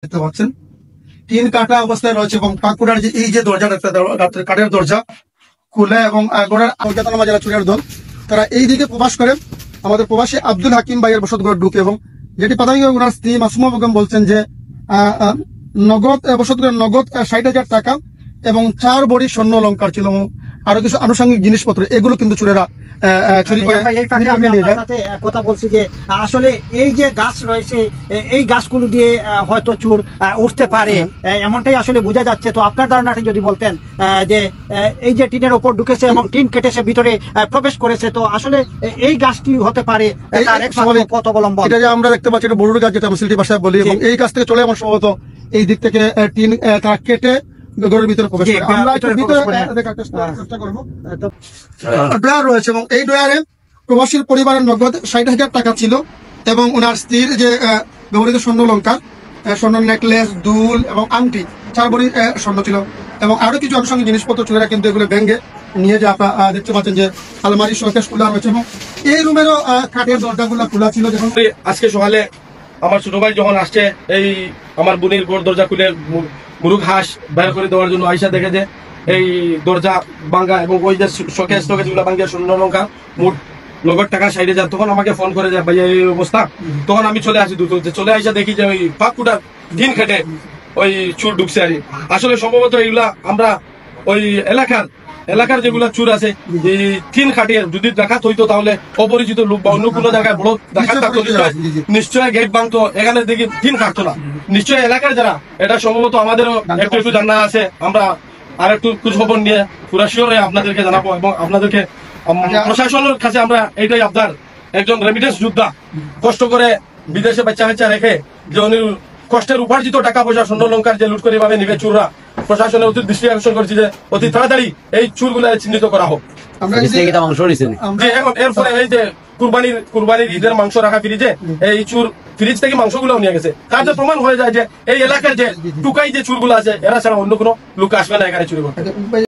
দেখতে পাচ্ছেন টিন কাটা অবস্থায় রয়েছে এবং পাকুড়ার যে এই যে দরজাটা কাঠের দরজা খুলে এবং গোড়ার অজ্ঞাতনামা যারা চুরির দল তারা এই দিকে প্রবাস করে আমাদের প্রবাসী আব্দুল হাকিম ভাইয়ের বসতঘর ঢুকে এবং যেটি প্রাথমিক ওনার স্ত্রী মাসুমা বেগম বলছেন যে নগদ বসতঘরের নগদ ৬০,০০০ টাকা এবং ৪ ভরি স্বর্ণ অলংকার ছিল এবং আরো কিছু আনুষঙ্গিক জিনিসপত্র এগুলো কিন্তু চুরেরা চুরি করে। কথা বলছি যে আসলে এই যে গাছ রয়েছে এই গাছগুলো দিয়ে হয়তো চোর উঠতে পারে এমনটাই আসলে বোঝা যাচ্ছে। তো আপনার ধারণাটা যদি বলতেন যে এই যে টিনের ওপর ঢুকেছে এবং টিন কেটেছে ভিতরে প্রবেশ করেছে, তো আসলে এই গাছটি হতে পারে কত অবলম্বন? এটা যে আমরা দেখতে পাচ্ছি এটা বড়ুর গাছ, যেটা আমরা সিলেটি ভাষায় বলি, এবং এই গাছ থেকে চলে আমার সম্ভবত এই দিক থেকে টিন তারা কেটে ঘরের ভিতরে প্রবেশ করে। আমরা চেষ্টা করবো। ড্রয়ার রয়েছে এবং এই ড্রয়ারে প্রবাসীর পরিবারের নগদ ৬০,০০০ টাকা ছিল এবং ওনার স্ত্রীর যে ব্যবহৃত স্বর্ণ অলংকার, স্বর্ণ নেকলেস, দুল এবং আংটি ৪ ভরি স্বর্ণ ছিল এবং আরো কিছু আনুষঙ্গিক জিনিসপত্র চুরেরা কিন্তু এগুলো ভেঙে নিয়ে যে আপনারা দেখতে পাচ্ছেন যে আলমারি শোকেস খোলা রয়েছে এবং এই রুমেরও কাঠের দরজাগুলো খোলা ছিল। যখন আজকে সকালে আমার ছোট ভাই যখন আসছে এই আমার বোনের ঘর দরজা খুলে মুরুগ হাঁস বের করে দেওয়ার জন্য আইসা দেখে যে এই দরজা ভাঙ্গা এবং ওই যে শোকেস গুলো ভাঙ্গা স্বর্ণ অলংকার মোট নগদ টাকা ৬০,০০০। তখন আমাকে ফোন করে যায় ভাইয়া এই অবস্থা। তখন আমি চলে আসি দ্রুত, চলে আসা দেখি যে ওই পাকুটা দিন খেটে ওই চুর ঢুকছে আর আসলে সম্ভবত এইগুলা আমরা ওই এলাকার যেগুলা চুর আছে এই তিন খাটিয়ে যদি ডাকাত হইতো তাহলে অপরিচিত লোক বা অন্য কোনো জায়গায় বড় ডাকাত থাকতো নিশ্চয় গেট ভাঙতো, এখানে দেখি তিন কাটতো না। নিশ্চয় এলাকার যারা এটা সম্ভবত আমাদেরও একটু জানা আছে, আমরা আর একটু খোঁজ খবর নিয়ে পুরা শিওরে আপনাদেরকে জানাবো এবং আপনাদেরকে প্রশাসনের কাছে আমরা এইটাই আপনার একজন রেমিটেন্স যোদ্ধা কষ্ট করে বিদেশে বাচ্চা রেখে যে উনি কষ্টের উপার্জিত টাকা পয়সা স্বর্ণ অলংকার যে লুট করে ভাবে নিবে চুররা, প্রশাসনের অতি দৃষ্টি আকর্ষণ করছি যে অতি তাড়াতাড়ি এই চুরগুলো চিহ্নিত করা হোক। এরপরে এই যে কুরবানির ঈদের মাংস রাখা ফ্রিজে এই চুর ফ্রিজ থেকে মাংসগুলো নিয়ে গেছে, তার যে প্রমাণ হয়ে যায় যে এই এলাকার যে টুকাই যে চুরগুলো আছে এরা ছাড়া অন্য কোনো লোক আসবে না এখানে চুরি করতে।